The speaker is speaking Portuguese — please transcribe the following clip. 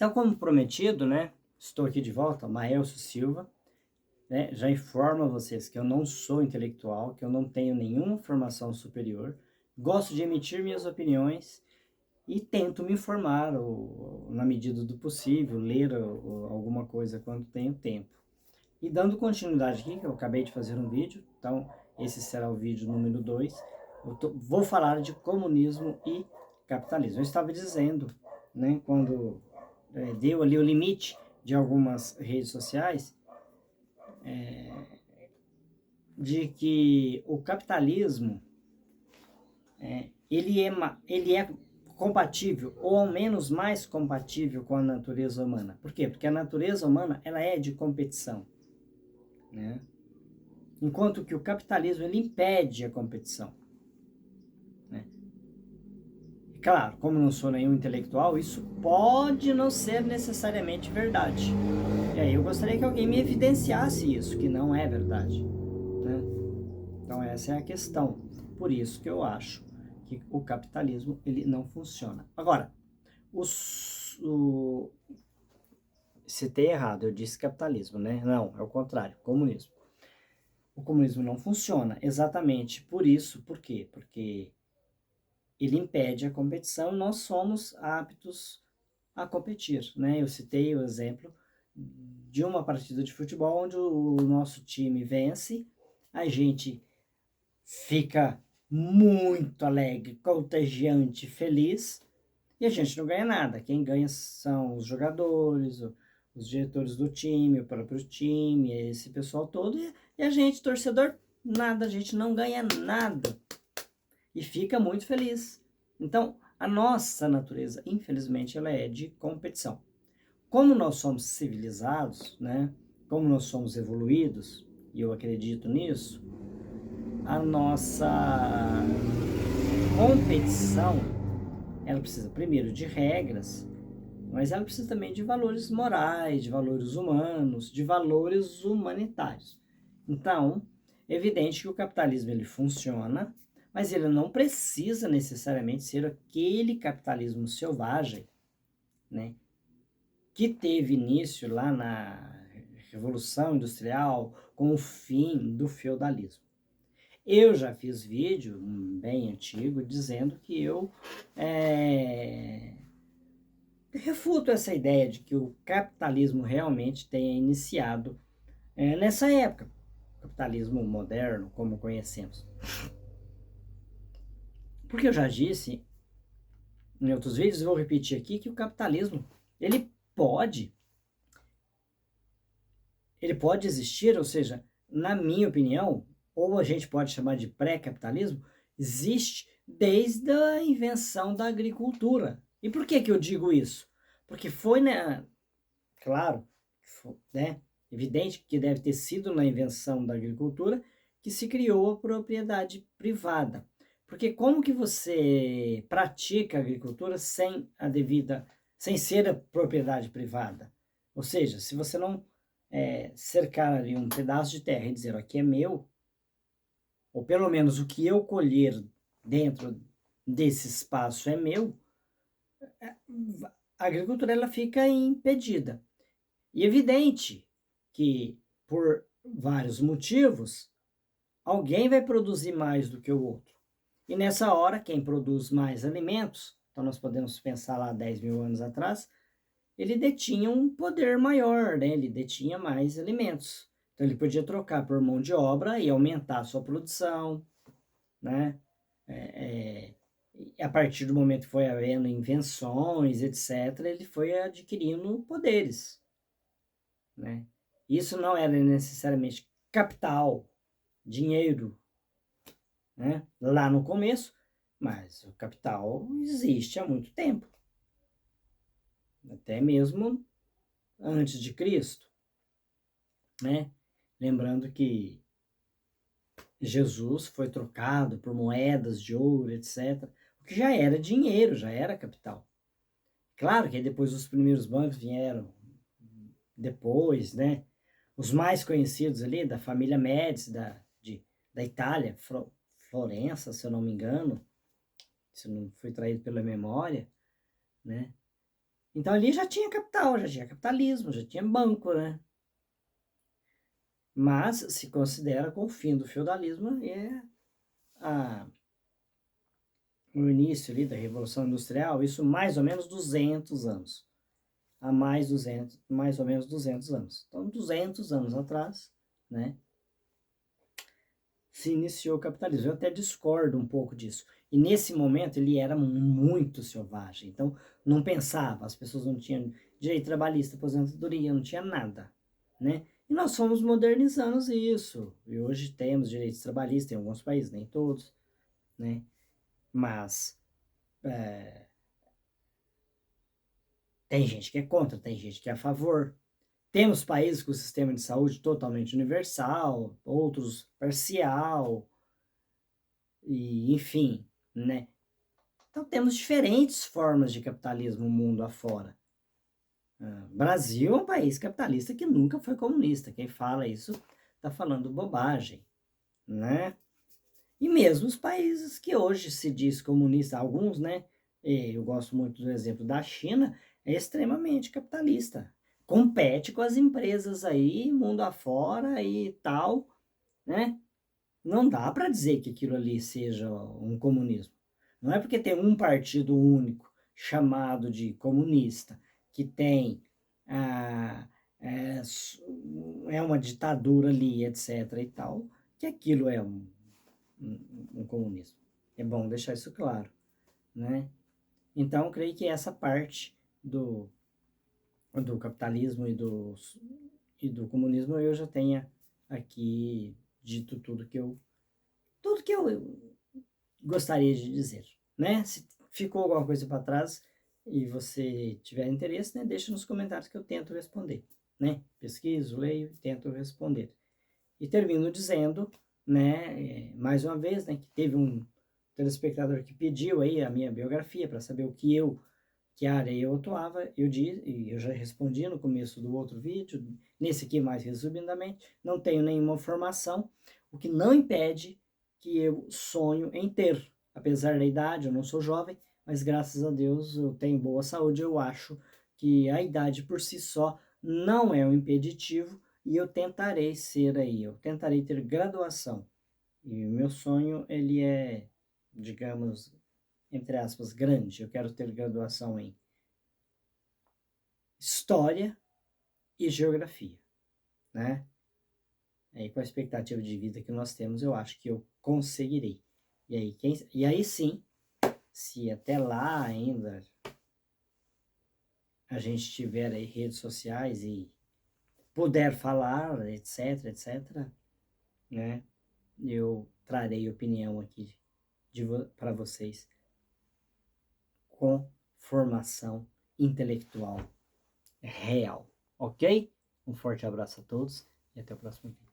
Então, como prometido, né, estou aqui de volta, Maelcio Silva, né, já informo a vocês que eu não sou intelectual, que eu não tenho nenhuma formação superior, gosto de emitir minhas opiniões e tento me informar, na medida do possível, ler alguma coisa quando tenho tempo. E dando continuidade aqui, que eu acabei de fazer um vídeo, então esse será o vídeo número 2, vou falar de comunismo e capitalismo. Eu estava dizendo, né, quando deu ali o limite de algumas redes sociais, de que o capitalismo, ele é compatível, ou ao menos mais compatível com a natureza humana. Por quê? Porque a natureza humana, ela é de competição, né? Enquanto que o capitalismo, ele impede a competição, né? E claro, como não sou nenhum intelectual, isso pode não ser necessariamente verdade. E aí eu gostaria que alguém me evidenciasse isso, que não é verdade, né? Então essa é a questão. Por isso que eu acho que o capitalismo, ele não funciona. Agora, citei errado, eu disse capitalismo, né? Não, é o contrário, comunismo. O comunismo não funciona exatamente por isso. Por quê? Porque ele impede a competição e nós somos aptos a competir, né? Eu citei o exemplo de uma partida de futebol onde o nosso time vence, a gente fica muito alegre, contagiante, feliz, e a gente não ganha nada. Quem ganha são os jogadores, os diretores do time, o próprio time, esse pessoal todo, e a gente, torcedor, nada, a gente não ganha nada. E fica muito feliz. Então, a nossa natureza, infelizmente, ela é de competição. Como nós somos civilizados, né? Como nós somos evoluídos, e eu acredito nisso, a nossa competição, ela precisa primeiro de regras, mas ela precisa também de valores morais, de valores humanos, de valores humanitários. Então, é evidente que o capitalismo ele funciona, mas ele não precisa necessariamente ser aquele capitalismo selvagem, né, que teve início lá na Revolução Industrial com o fim do feudalismo. Eu já fiz vídeo bem antigo dizendo que eu refuto essa ideia de que o capitalismo realmente tenha iniciado nessa época, capitalismo moderno, como conhecemos. Porque eu já disse em outros vídeos, vou repetir aqui, que o capitalismo, ele pode existir, ou seja, na minha opinião, ou a gente pode chamar de pré-capitalismo, existe desde a invenção da agricultura. E por que que eu digo isso? Porque foi, né, claro, né, evidente que deve ter sido na invenção da agricultura que se criou a propriedade privada. Porque como que você pratica a agricultura sem ser a propriedade privada? Ou seja, se você não cercar ali um pedaço de terra e dizer, aqui é meu, ou pelo menos o que eu colher dentro desse espaço é meu, a agricultura ela fica impedida. E evidente que, por vários motivos, alguém vai produzir mais do que o outro. E nessa hora, quem produz mais alimentos, então nós podemos pensar lá 10 mil anos atrás, ele detinha um poder maior, né? Ele detinha mais alimentos. Então ele podia trocar por mão de obra e aumentar a sua produção, né? A partir do momento que foi havendo invenções, etc., ele foi adquirindo poderes, né? Isso não era necessariamente capital, dinheiro, né? Lá no começo, mas o capital existe há muito tempo, até mesmo antes de Cristo, né? Lembrando que Jesus foi trocado por moedas de ouro, etc., o que já era dinheiro, já era capital. Claro que depois os primeiros bancos vieram depois, né? Os mais conhecidos ali, da família Médici, da Itália, Florença, se eu não me engano, se não foi traído pela memória, né? Então ali já tinha capital, já tinha capitalismo, já tinha banco, né? Mas se considera com o fim do feudalismo a, o início ali da Revolução Industrial, isso mais ou menos 200 anos. Há mais ou menos 200 anos. Então, 200 anos atrás, né, se iniciou o capitalismo. Eu até discordo um pouco disso. E nesse momento ele era muito selvagem. Então, não pensava, as pessoas não tinham direito trabalhista, aposentadoria, não tinha nada, né? E nós fomos modernizando isso. E hoje temos direitos trabalhistas em alguns países, nem todos, né? Mas tem gente que é contra, tem gente que é a favor. Temos países com o sistema de saúde totalmente universal, outros parcial, e enfim, né? Então temos diferentes formas de capitalismo mundo afora. Brasil é um país capitalista que nunca foi comunista. Quem fala isso está falando bobagem, né? E mesmo os países que hoje se diz comunista, alguns, né? Eu gosto muito do exemplo da China, é extremamente capitalista. Compete com as empresas aí, mundo afora e tal, né? Não dá para dizer que aquilo ali seja um comunismo. Não é porque tem um partido único chamado de comunista que tem é, é uma ditadura ali, etc. e tal, que aquilo é um comunismo. É bom deixar isso claro, né? Então, eu creio que essa parte do capitalismo e do comunismo eu já tenha aqui dito tudo que eu gostaria de dizer, né? Se ficou alguma coisa para trás e você tiver interesse, né, deixa nos comentários que eu tento responder, né? Pesquiso, leio e tento responder. E termino dizendo, né, mais uma vez, né, que teve um telespectador que pediu aí a minha biografia para saber que área eu atuava, eu disse, e eu já respondi no começo do outro vídeo, nesse aqui mais resumidamente, não tenho nenhuma formação, o que não impede que eu sonho em ter, apesar da idade, eu não sou jovem, mas graças a Deus eu tenho boa saúde, eu acho que a idade por si só não é um impeditivo e eu tentarei ser aí, eu tentarei ter graduação. E o meu sonho, ele é, digamos, entre aspas, grande. Eu quero ter graduação em História e Geografia, né? Aí, com a expectativa de vida que nós temos, eu acho que eu conseguirei. E aí sim, se até lá ainda a gente tiver aí redes sociais e puder falar, etc, etc, né? Eu trarei opinião aqui para vocês com formação intelectual real, ok? Um forte abraço a todos e até o próximo vídeo.